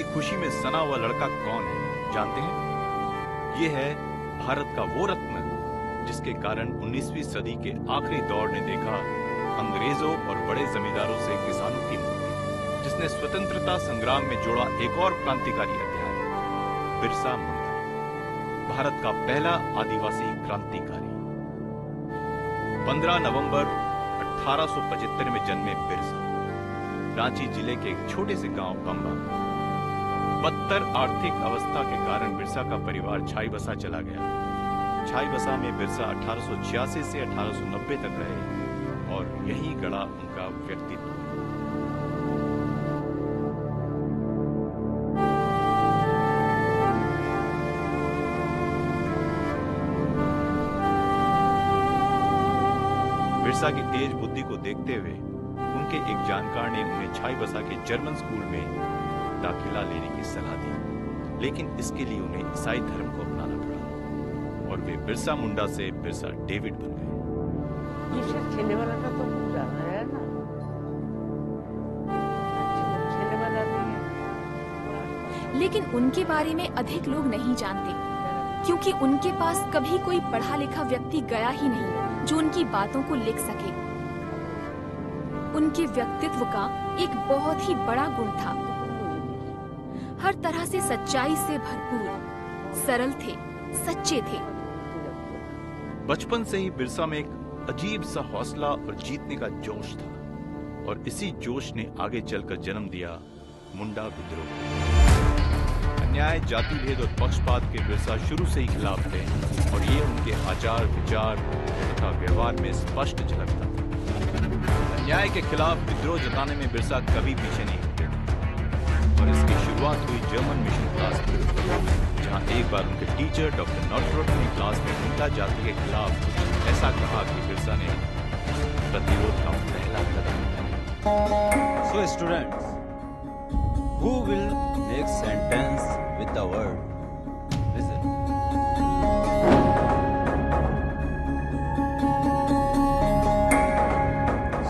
की खुशी में सना हुआ लड़का कौन है जानते हैं? ये है भारत का वो रत्न जिसके कारण 19वीं सदी के आखिरी दौर ने देखा अंग्रेजों और बड़े जमींदारों से किसानों की मुक्ति, जिसने स्वतंत्रता संग्राम में जोड़ा एक और क्रांतिकारी अध्याय, बिरसा मुंडा, भारत का पहला आदिवासी क्रांतिकारी। 15 नवंबर 1875 में जन्मे बिरसा रांची जिले के एक छोटे से गांव बंबा। बदतर आर्थिक अवस्था के कारण बिरसा का परिवार छाईबसा चला गया। छाईबसा में बिरसा 1886 से 1890 तक रहे और यही गढ़ा उनका व्यक्तित्व। बिरसा की तेज बुद्धि को देखते हुए उनके एक जानकार ने उन्हें छाईबसा के जर्मन स्कूल में दाखिला लेने की सलाह दी, लेकिन इसके लिए उन्हें ईसाई धर्म को अपनाना पड़ा और वे बिरसा मुंडा से बिरसा डेविड बन गए। छेले वाला का तो जाना है ना, छेले वाला भी है। लेकिन उनके बारे में अधिक लोग नहीं जानते, क्योंकि उनके पास कभी कोई पढ़ा लिखा व्यक्ति गया ही नहीं जो उनकी बातों को लिख सके। उनके व्यक्तित्व का एक बहुत ही बड़ा गुण था, हर तरह से सच्चाई से भरपूर, सरल थे, सच्चे थे। बचपन से ही बिरसा में एक अजीब सा हौसला और जीतने का जोश था और इसी जोश ने आगे चलकर जन्म दिया मुंडा विद्रोह। अन्याय, जाति भेद और पक्षपात के बिरसा शुरू से ही खिलाफ थे और ये उनके आचार विचार तथा व्यवहार में स्पष्ट झलकता था। अन्याय के खिलाफ विद्रोह जताने में बिरसा कभी पीछे नहीं हटे और इसकी शुरुआत हुई जर्मन मिशन क्लास में, जहां एक बार उनके टीचर डॉक्टर नॉर्थरोप ने क्लास में मुंडा जाति के खिलाफ कुछ ऐसा कहा कि बिरसा ने प्रतिरोध का पहला कदम उठाया। So students, who will make sentence with the word listen?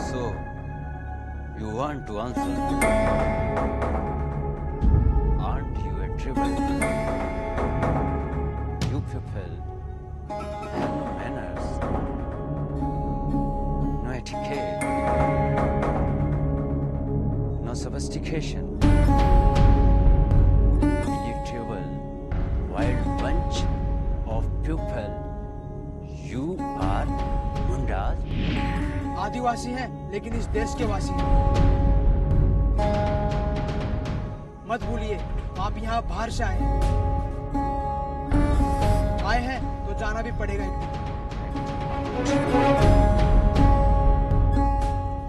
So you want to answer? Aren't you a tribal? You people have no manners, no etiquette, no sophistication. Predictable, wild bunch of people. You are Mundas. आदिवासी हैं, लेकिन इस देश के वासी हैं। मत भूलिए, आप यहाँ बाहर से आए हैं। आए हैं तो जाना भी पड़ेगा एक दिन।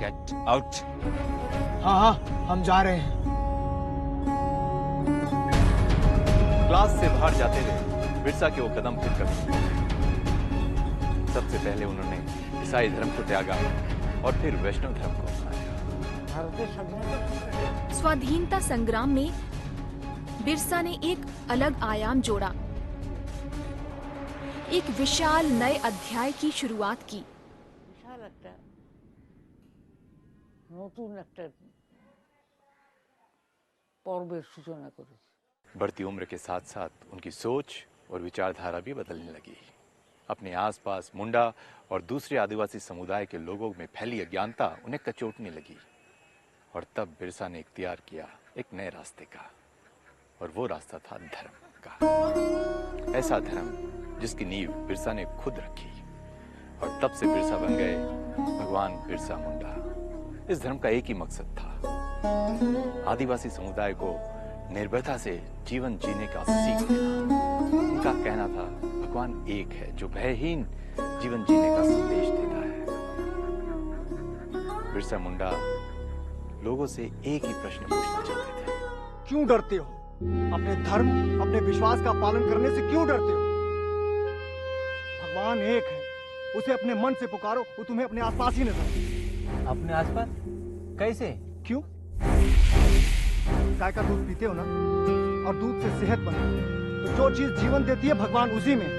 Get out. हाँ हाँ, हम जा रहे हैं। क्लास से बाहर जाते हुए बिरसा के वो कदम फिर कर सबसे पहले उन्होंने ईसाई धर्म को त्यागा और फिर वैष्णव धर्म को अपनाया। स्वाधीनता संग्राम में बिरसा ने एक अलग आयाम जोड़ा, एक विशाल नए अध्याय की शुरुआत की। विशाल लगता है, नतून लगता है, पर्वेर सूचना करे। बढ़ती उम्र के साथ साथ उनकी सोच और विचारधारा भी बदलने लगी। अपने आसपास मुंडा और दूसरे आदिवासी समुदाय के लोगों में फैली अज्ञानता उन्हें कचोटने लगी और तब बिरसा ने इख्तियार किया एक नए रास्ते का, और वो रास्ता था धर्म का। ऐसा धर्म जिसकी नींव बिरसा ने खुद रखी और तब से बिरसा बन गए भगवान बिरसा मुंडा। इस धर्म का एक ही मकसद था, आदिवासी समुदाय को निर्भयता से जीवन जीने का सीख देना। उनका कहना था भगवान एक है जो भयहीन जीवन जीने का संदेश देता है। बिरसा मुंडा लोगों से एक ही प्रश्न पूछना चाहते थे, क्यों डरते हो? अपने धर्म, अपने विश्वास का पालन करने से क्यों डरते हो? भगवान एक है, उसे अपने मन से पुकारो, वो तुम्हें अपने आसपास ही नजर आए। अपने आसपास? कैसे? क्यों? गाय का दूध पीते हो ना, और दूध से सेहत बनती है, तो जो चीज जीवन देती है भगवान उसी में है।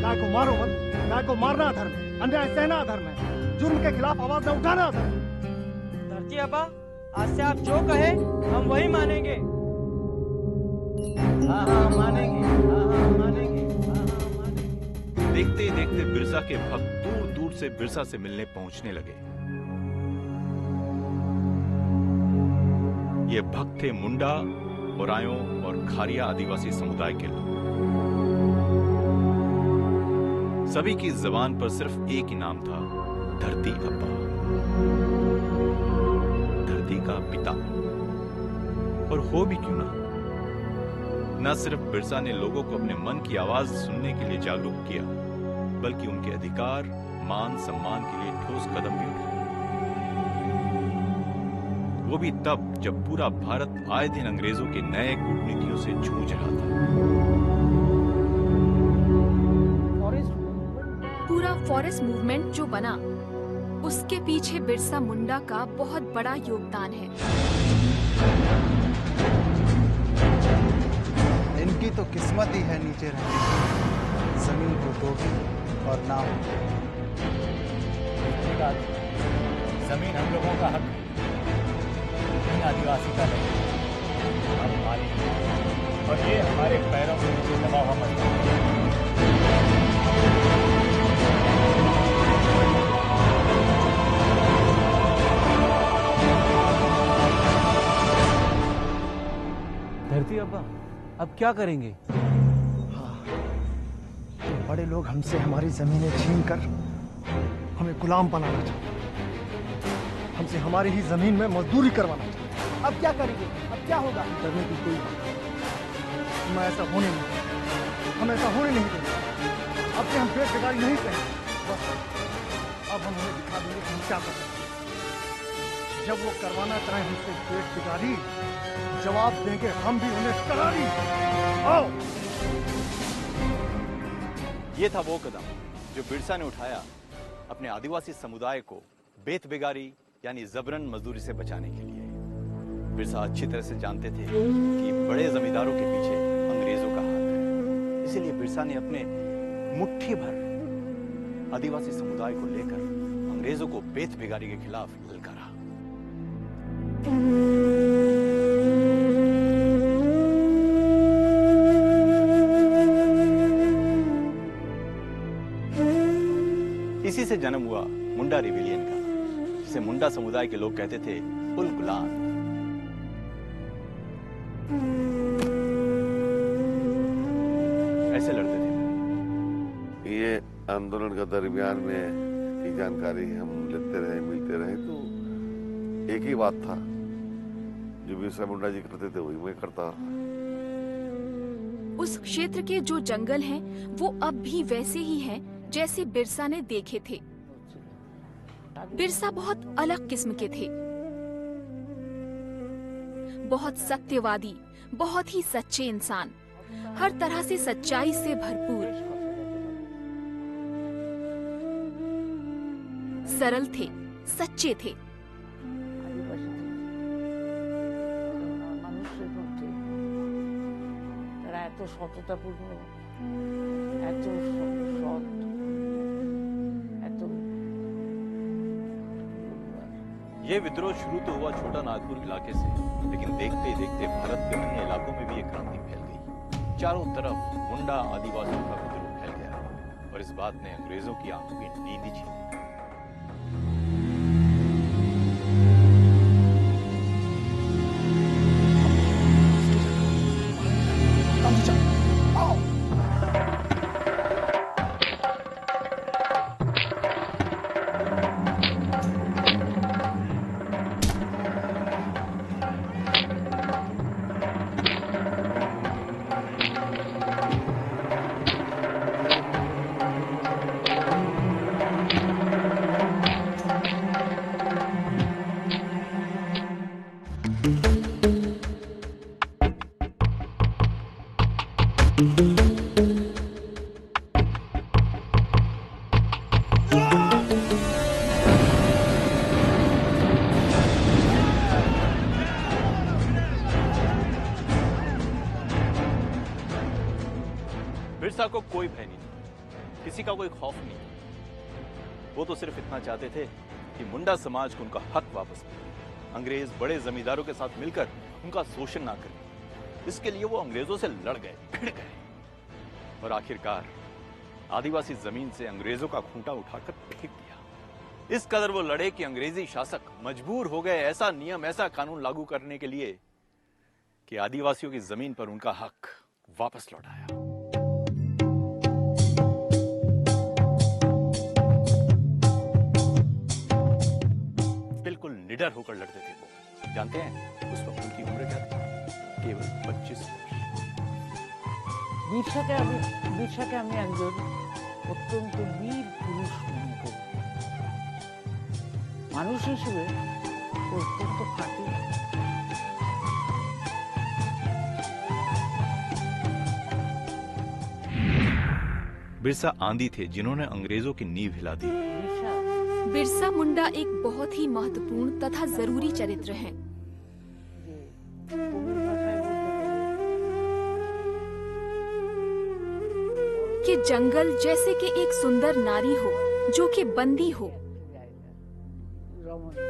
गाय को मारो मत, गाय को मारना अधर्म है, अन्याय सहना अधर्म है, जुर्म के खिलाफ आवाज न उठाना अधर्म है। धरती अब्बा, आज से आप जो कहे हम वही मानेंगे। हाँ हाँ मानेंगे, हाँ हाँ मानेंगे, हाँ हाँ मानेंगे। देखते ही देखते बिरसा के भक्त दूर दूर से बिरसा से मिलने पहुंचने लगे। ये भक्त थे मुंडा, ओरायों और खारिया आदिवासी समुदाय के लोग। सभी की जबान पर सिर्फ एक ही नाम था, धरती अब्बा, धरती का पिता। और हो भी क्यों ना, न सिर्फ बिरसा ने लोगों को अपने मन की आवाज सुनने के लिए जागरूक किया, बल्कि उनके अधिकार, मान सम्मान के लिए ठोस कदम भी उठाए। वो भी तब जब पूरा भारत आए दिन अंग्रेजों के नए कूटनीतियों से जूझ रहा था। पूरा फॉरेस्ट मूवमेंट जो बना, उसके पीछे बिरसा मुंडा का बहुत बड़ा योगदान है। इनकी तो किस्मत ही है नीचे रहने की, जमीन को दोगी और ना हो। जमीन हम लोगों का हक है, इन आदिवासी का नहीं। हम मालिक हैं और ये हमारे पैरों के नीचे दबा हुआ मजदूर है। धरती अब्बा, अब क्या करेंगे? तो बड़े लोग हमसे हमारी जमीनें छीनकर हमें गुलाम बनाना चाहते हैं, हमसे हमारी ही जमीन में मजदूरी करवाना चाहते हैं। अब क्या करेंगे? अब क्या होगा? डरने की कोई बात नहीं, मैं ऐसा होने नहीं दूंगा, हम ऐसा होने नहीं देंगे। अब से हम पेट बिगाड़ी नहीं करेंगे, बस अब हम उन्हें दिखा देंगे कि हम क्या कर सकते हैं। जब वो करवाना चाहे हमसे पेट बिगाड़ी, जवाब देंगे हम भी उन्हें करारी। आओ। ये था वो कदम जो बिरसा ने उठाया अपने आदिवासी समुदाय को बेत बेगारी यानी जबरन मजदूरी से बचाने के लिए। बिरसा अच्छी तरह से जानते थे कि बड़े जमींदारों के पीछे अंग्रेजों का हाथ है। इसीलिए बिरसा ने अपने मुट्ठी भर आदिवासी समुदाय को लेकर अंग्रेजों को बेत बेगारी के खिलाफ ललकारा। इसी से जन्म हुआ मुंडा रिविलियन का, जिसे मुंडा समुदाय के लोग कहते थे उल गुलाम। ऐसे लड़ते थे। ये आंदोलन का दरमियान में की जानकारी हम लेते रहे, मिलते रहे, तो एक ही बात था जो बिरसा मुंडा जी करते थे वही मैं करता। उस क्षेत्र के जो जंगल हैं, वो अब भी वैसे ही हैं जैसे बिरसा ने देखे थे। बिरसा बहुत अलग किस्म के थे, बहुत सत्यवादी, बहुत ही सच्चे इंसान, हर तरह से सच्चाई से भरपूर। सरल थे, सच्चे थे। তারা এত সততাপূর্ণ, এত সৎ, এত ये विद्रोह शुरू तो हुआ छोटा नागपुर इलाके से, लेकिन देखते ही देखते भारत के अन्य इलाकों में भी एक क्रांति फैल गई। चारों तरफ मुंडा आदिवासियों का विद्रोह फैल गया और इस बात ने अंग्रेजों की आंखों की नींद ही छीन ली। बिरसा को कोई भय नहीं था, किसी का कोई खौफ नहीं था। वो तो सिर्फ इतना चाहते थे कि मुंडा समाज को उनका हक वापस मिले। अंग्रेज बड़े जमींदारों के साथ मिलकर उनका शोषण ना करें। इसके लिए वो अंग्रेजों से लड़ गए, भिड़ गए और आखिरकार आदिवासी जमीन से अंग्रेजों का खूंटा उठाकर फेंक दिया। इस कदर वो लड़े कि अंग्रेजी शासक मजबूर हो गए ऐसा नियम, ऐसा कानून लागू करने के लिए कि आदिवासियों की जमीन पर उनका हक वापस लौटाया। बिल्कुल निडर होकर लड़ते थे वो। जानते हैं उस वक्त उनकी उम्र क्या थी? केवल 25 वर्ष। বিরসাকে আমি একজন অত্যন্ত বীর পুরুষ মনে করি। মানুষ হিসেবে অত্যন্ত খাঁটি। बिरसा आंधी थे जिन्होंने अंग्रेजों की नींव हिला दी। বিরসা बिरसा मुंडा एक बहुत ही महत्वपूर्ण तथा जरूरी चरित्र हैं। যে কবির ভাষায় বলতে গেলে कि जंगल जैसे कि एक सुंदर नारी हो जो कि बंदी हो, রমণী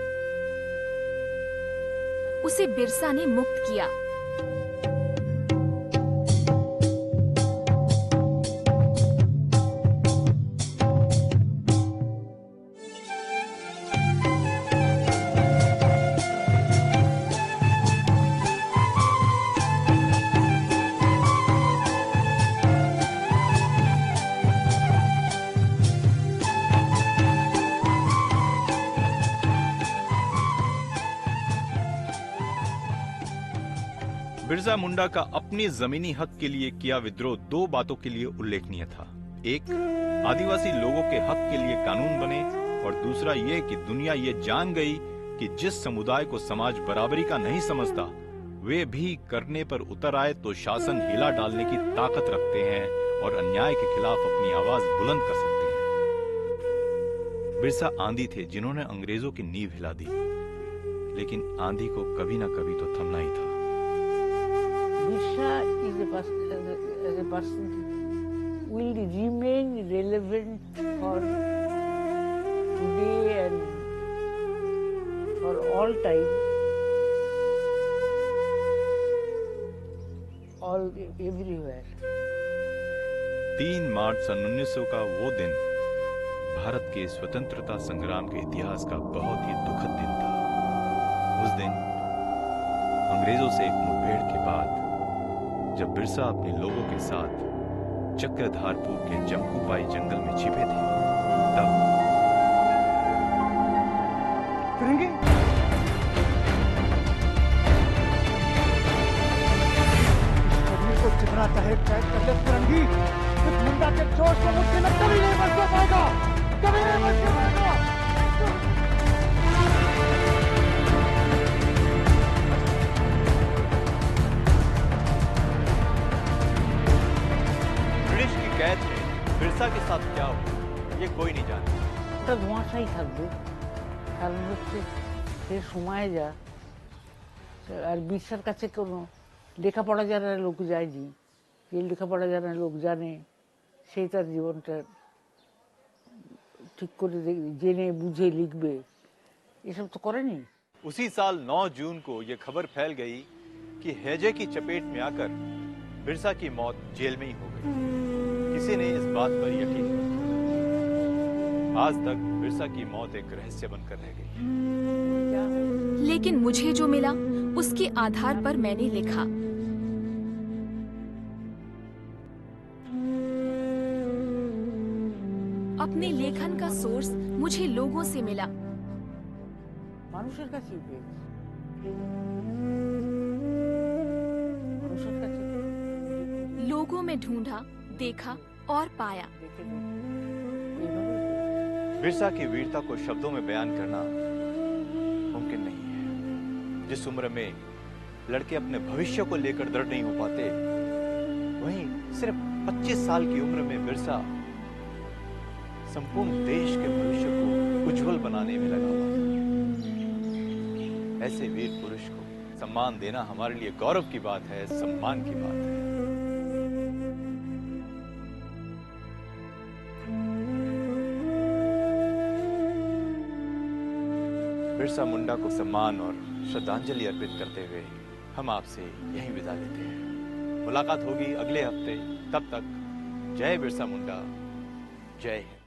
उसे बिरसा ने मुक्त किया। बिरसा मुंडा का अपनी जमीनी हक के लिए किया विद्रोह दो बातों के लिए उल्लेखनीय था। एक, आदिवासी लोगों के हक के लिए कानून बने और दूसरा ये कि दुनिया ये जान गई कि जिस समुदाय को समाज बराबरी का नहीं समझता वे भी करने पर उतर आए तो शासन हिला डालने की ताकत रखते हैं और अन्याय के खिलाफ अपनी आवाज बुलंद कर सकते हैं। बिरसा आंधी थे जिन्होंने अंग्रेजों की नींव हिला दी, लेकिन आंधी को कभी ना कभी तो थमना ही था। Birsa is a person will remain relevant for today and for all time, all everywhere. 3 मार्च सन 1900 का वो दिन भारत के स्वतंत्रता संग्राम के इतिहास का बहुत ही दुखद दिन था। उस दिन अंग्रेजों से एक मुठभेड़ के बाद जब बिरसा अपने लोगों के साथ चक्रधारपुर के जमकुपाई जंगल में छिपे थे, तब फिरंगी आदमी को जितना चाहे कैद कर ले फिरंगी, इस मुंडा के जोश से मुझसे में कभी नहीं बच पाएगा, कभी नहीं बच पाएगा। ब्रिटिश की कैद में बिरसा के साथ क्या हुआ ये कोई नहीं जानता। ওটা ধোঁয়াশাই থাকবে, কারণ হচ্ছে সে সময় যা আর বিশ্বের কাছে কোনো লেখাপড়া জানার লোক যায়নি, যে লেখাপড়া জানার লোক জানে সেই তার জীবনটা ঠিক করে জেনে বুঝে লিখবে, এসব তো করেনি। उसी साल 9 जून को यह खबर फैल गई कि हैजे की चपेट में आकर बिरसा की मौत जेल में ही हो गई। किसी ने इस बात पर यकीन नहीं किया। आज तक बिरसा की मौत एक रहस्य बनकर रह गई। लेकिन मुझे जो मिला उसके आधार पर मैंने लिखा। अपने लेखन का सोर्स मुझे लोगों से मिला। মানুষের কাছেই পেয়েছি, মানুষের কাছে लोगों में ढूंढा, देखा और पाया। দেখে এইভাবে बिरसा की वीरता को शब्दों में बयान करना मुमकिन नहीं है। जिस उम्र में लड़के अपने भविष्य को लेकर दृढ़ नहीं हो पाते, वहीं सिर्फ 25 साल की उम्र में बिरसा संपूर्ण देश के भविष्य को उज्जवल बनाने में लगा हुआ था। ऐसे वीर पुरुष को सम्मान देना हमारे लिए गौरव की बात है, सम्मान की बात है। बिरसा मुंडा को सम्मान और श्रद्धांजलि अर्पित करते हुए हम आपसे यहीं विदा लेते हैं। मुलाकात होगी अगले हफ्ते। तब तक जय बिरसा मुंडा, जय हिंद।